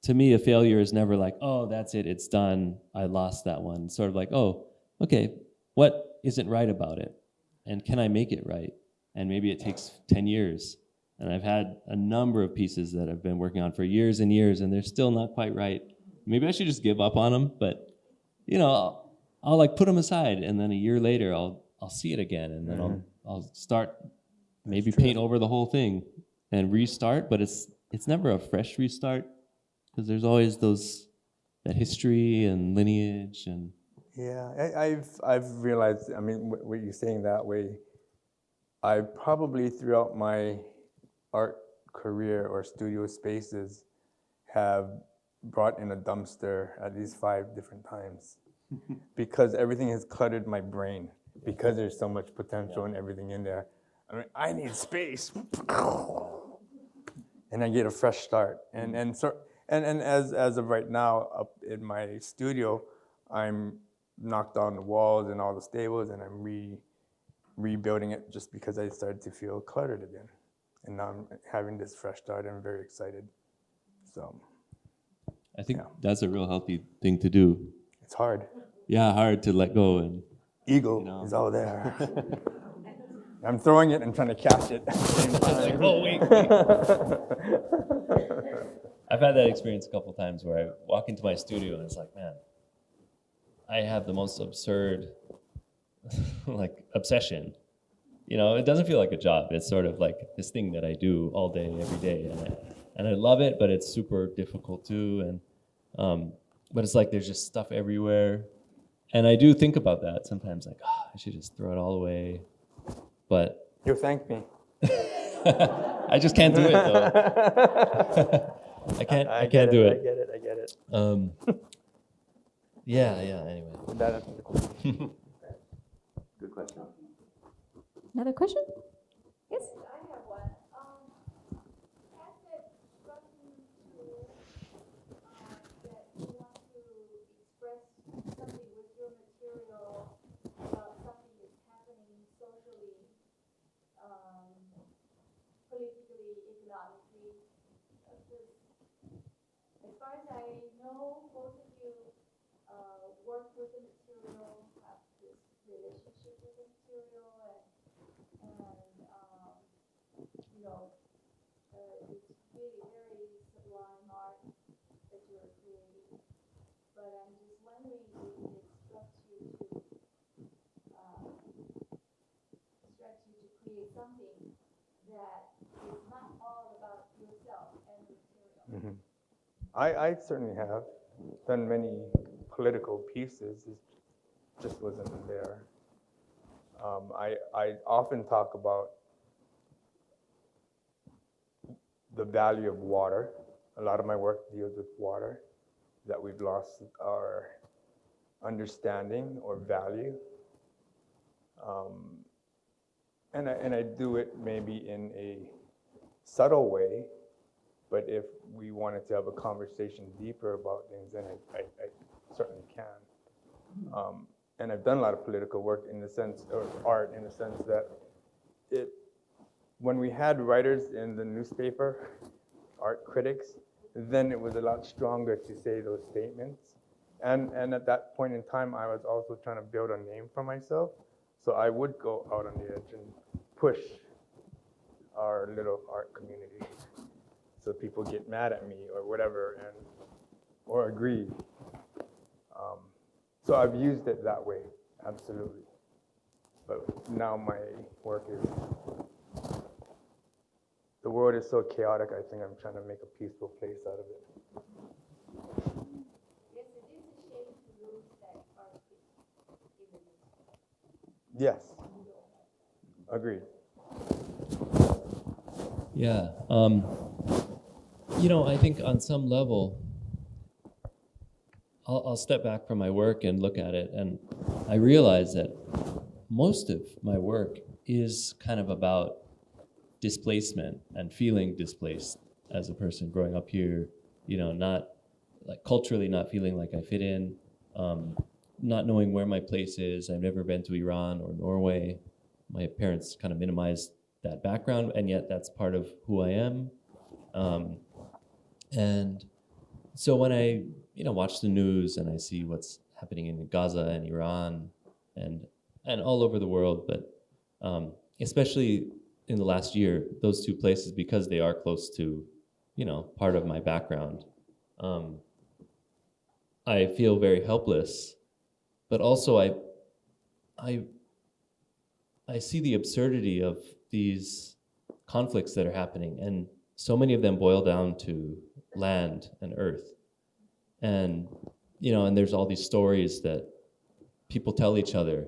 to me, a failure is never like, oh, that's it, it's done, I lost that one. It's sort of like, oh, okay, what isn't right about it? And can I make it right? And maybe it takes 10 years. And I've had a number of pieces that I've been working on for years and years, and they're still not quite right. Maybe I should just give up on them, but, you know, I'll like put them aside, and then a year later, I'll I'll see it again, and then I'll start maybe paint over the whole thing and restart. But it's never a fresh restart because there's always that history and lineage and. Yeah, I've realized. I mean, what you're saying that way, I probably throughout my art career or studio spaces have brought in a dumpster at least 5 different times because everything has cluttered my brain because there's so much potential and everything in there. I mean, I need space, and I get a fresh start. And as of right now, up in my studio, I'm knocked down the walls and all the stables, and I'm rebuilding it just because I started to feel cluttered again. And now I'm having this fresh start. I'm very excited. So I think that's a real healthy thing to do. it's hard. Yeah, hard to let go and. Ego is all there. I'm throwing it and trying to catch it at the same time. Like, oh, wait. I've had that experience a couple times where I walk into my studio and it's like, man, I have the most absurd like obsession. You know, it doesn't feel like a job. It's sort of like this thing that I do all day, every day, and I love it, but it's super difficult too. And but it's like there's just stuff everywhere, and I do think about that sometimes. Like, oh, I should just throw it all away, but You'll thank me. I just can't do it though. I can't do it. I get it. Yeah. Anyway. That's the question. Good question. Another question? Yes? I have one. Has it struck you that you want to express something with your material about something that's happening socially, politically, economically? As far as I know, both of you work with the material, have this relationship with the material, it's really very sublime art that you're creating. But I'm just wondering if it instructs you to create something that is not all about yourself and the material. I certainly have done many political pieces. It just wasn't there. I often talk about the value of water. A lot of my work deals with water, that we've lost our understanding or value. And I do it maybe in a subtle way, but if we wanted to have a conversation deeper about things, then I certainly can. And I've done a lot of political work in the sense, or art in the sense that when we had writers in the newspaper, art critics, then it was a lot stronger to say those statements. And at that point in time, I was also trying to build a name for myself. So I would go out on the edge and push our little art community. So people get mad at me or whatever, or agree. So I've used it that way, absolutely. But now my work is, the world is so chaotic, I think I'm trying to make a peaceful place out of it. Yes, it is a shame to lose that artistic image. Yes, agreed. Yeah. I think on some level, I'll step back from my work and look at it, and I realize that most of my work is kind of about displacement and feeling displaced as a person growing up here, not like culturally not feeling like I fit in, not knowing where my place is. I've never been to Iran or Norway. My parents kind of minimized that background, and yet that's part of who I am. And so when I, watch the news and I see what's happening in Gaza and Iran and all over the world, but especially in the last year, those two places, because they are close to, part of my background, I feel very helpless. But also I I see the absurdity of these conflicts that are happening, and so many of them boil down to land and earth. And, and there's all these stories that people tell each other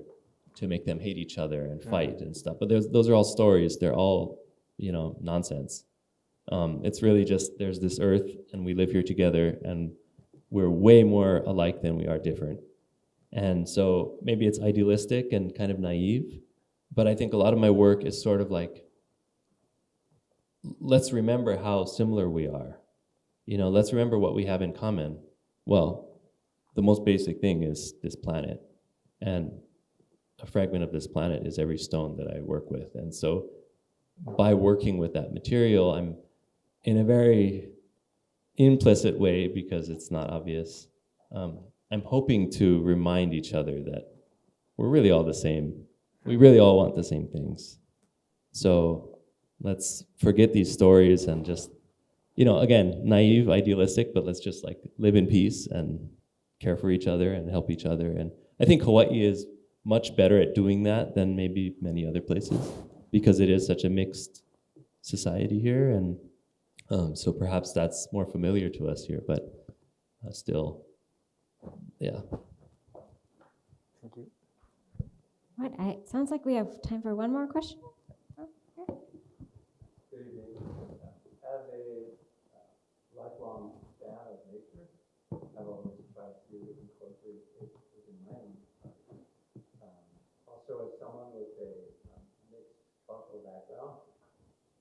to make them hate each other and fight and stuff. But those are all stories. They're all, nonsense. It's really just, there's this earth and we live here together and we're way more alike than we are different. And so maybe it's idealistic and kind of naive, but I think a lot of my work is sort of like, let's remember how similar we are. Let's remember what we have in common. Well, the most basic thing is this planet. And a fragment of this planet is every stone that I work with. And so by working with that material, I'm in a very implicit way, because it's not obvious, I'm hoping to remind each other that we're really all the same. We really all want the same things. So let's forget these stories and just, again, naive, idealistic, but let's just like live in peace and care for each other and help each other. And I think Hawaii is much better at doing that than maybe many other places, because it is such a mixed society here. And so perhaps that's more familiar to us here, but still, yeah. Thank you. Right, it sounds like we have time for one more question. Good evening. As a lifelong fan of nature, I've always tried to incorporate it within my own life. Also, as someone with a mixed cultural background,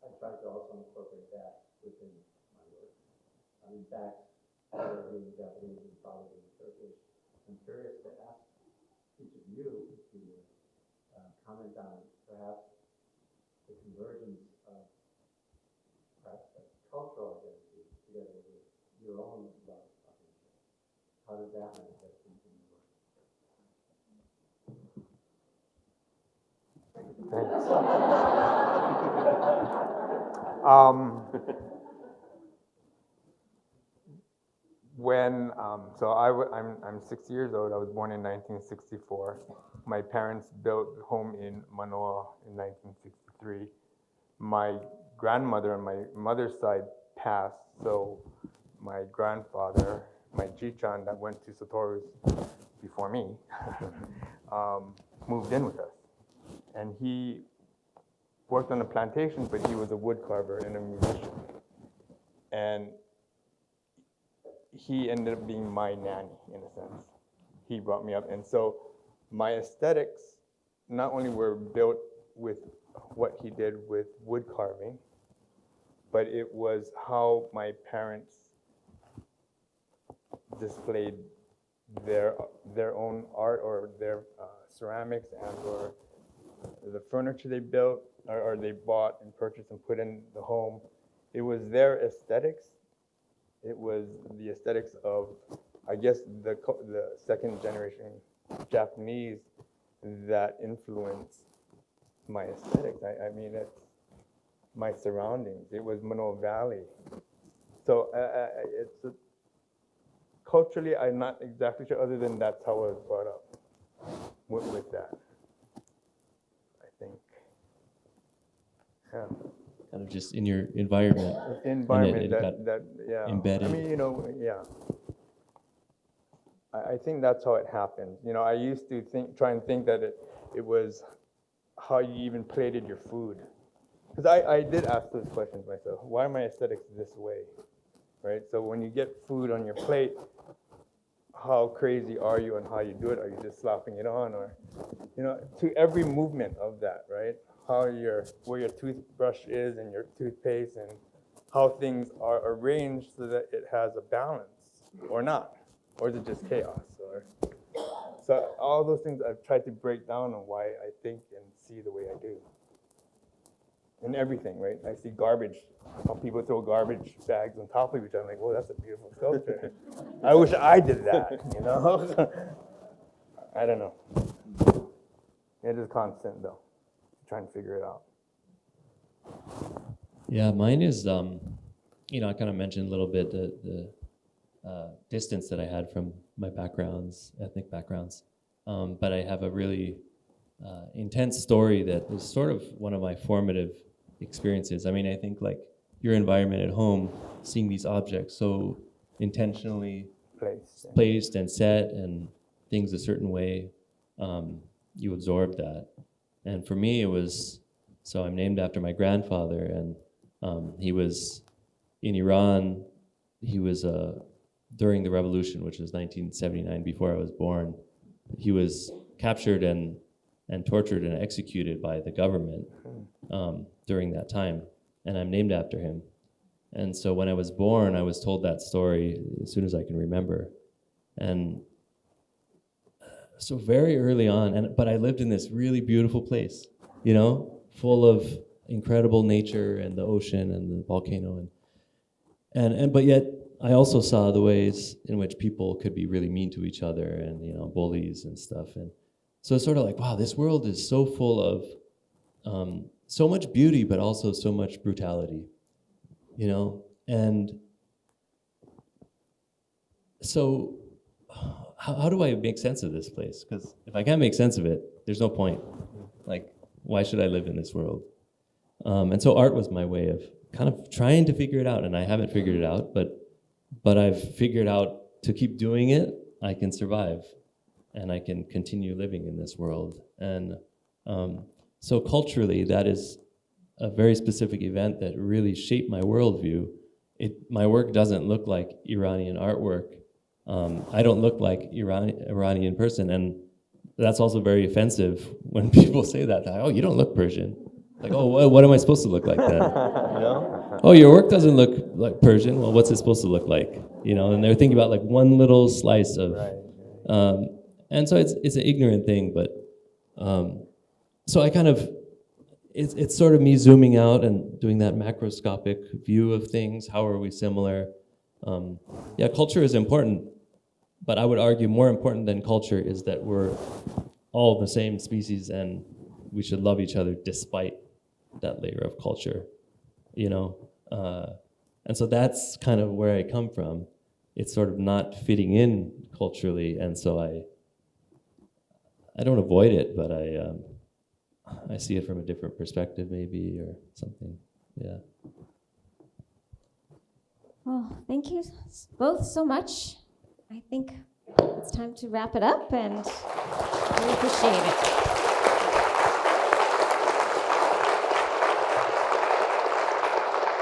I try to also incorporate that within my work. In fact, father being Japanese and father being Turkish, I'm curious to ask each of you to comment on perhaps the convergence of perhaps a cultural identity together with your own love of nature. How does that manifest in your work? I'm 60 years old. I was born in 1964. My parents built a home in Manoa in 1963. My grandmother on my mother's side passed, so my grandfather, my Jichan that went to Satoru's before me, moved in with us. And he worked on a plantation, but he was a wood carver and a musician. And he ended up being my nanny, in a sense. He brought me up. And so my aesthetics not only were built with what he did with wood carving, but it was how my parents displayed their own art or their ceramics and or the furniture they built or they bought and purchased and put in the home. It was their aesthetics. It was the aesthetics of, I guess, the second generation Japanese that influenced my aesthetics. I mean, it's my surroundings. It was Manoa Valley. So it's culturally, I'm not exactly sure, other than that's how I was brought up with that, I think. Yeah. Kind of just in your environment. Environment it got yeah. embedded. I mean, yeah. I think that's how it happened. I used to try and think that it was how you even plated your food. Because I did ask those questions myself. Why are my aesthetics this way? Right? So when you get food on your plate, how crazy are you on how you do it? Are you just slapping it on? Or, to every movement of that, right? Where your toothbrush is and your toothpaste and how things are arranged so that it has a balance or not, or is it just chaos? So all those things I've tried to break down on why I think and see the way I do. In everything, right? I see garbage, how people throw garbage bags on top of each other. I'm like, well, that's a beautiful sculpture. I wish I did that, I don't know. It is constant though. Trying to figure it out. Yeah, mine is, I kind of mentioned a little bit the distance that I had from my ethnic backgrounds. But I have a really intense story that was sort of one of my formative experiences. I mean, I think like your environment at home, seeing these objects so intentionally placed and set and things a certain way, you absorb that. And for me, it was, so I'm named after my grandfather, and he was in Iran. He was during the revolution, which was 1979, before I was born. He was captured and tortured and executed by the government during that time, and I'm named after him. And so when I was born, I was told that story as soon as I can remember. And so very early on, but I lived in this really beautiful place, you know, full of incredible nature and the ocean and the volcano, and but yet I also saw the ways in which people could be really mean to each other and, you know, bullies and stuff. And so it's sort of like, wow, this world is so full of so much beauty, but also so much brutality, you know? And so how do I make sense of this place? Because if I can't make sense of it, there's no point. Like, why should I live in this world? And so art was my way of kind of trying to figure it out, and I haven't figured it out, but I've figured out to keep doing it, I can survive, and I can continue living in this world. And so culturally, that is a very specific event that really shaped my worldview. My work doesn't look like Iranian artwork. I don't look like Iranian person, and that's also very offensive when people say that. Oh, you don't look Persian. Like, oh, what am I supposed to look like then? You know? Oh, your work doesn't look like Persian. Well, what's it supposed to look like? You know, and they're thinking about like one little slice of, and so it's an ignorant thing, but so I kind of, it's sort of me zooming out and doing that macroscopic view of things. How are we similar? Yeah, culture is important, but I would argue more important than culture is that we're all the same species and we should love each other despite that layer of culture, you know? And so that's kind of where I come from. It's sort of not fitting in culturally, and so I don't avoid it, but I see it from a different perspective maybe, or something, yeah. Well, thank you both so much. I think it's time to wrap it up, and we appreciate it.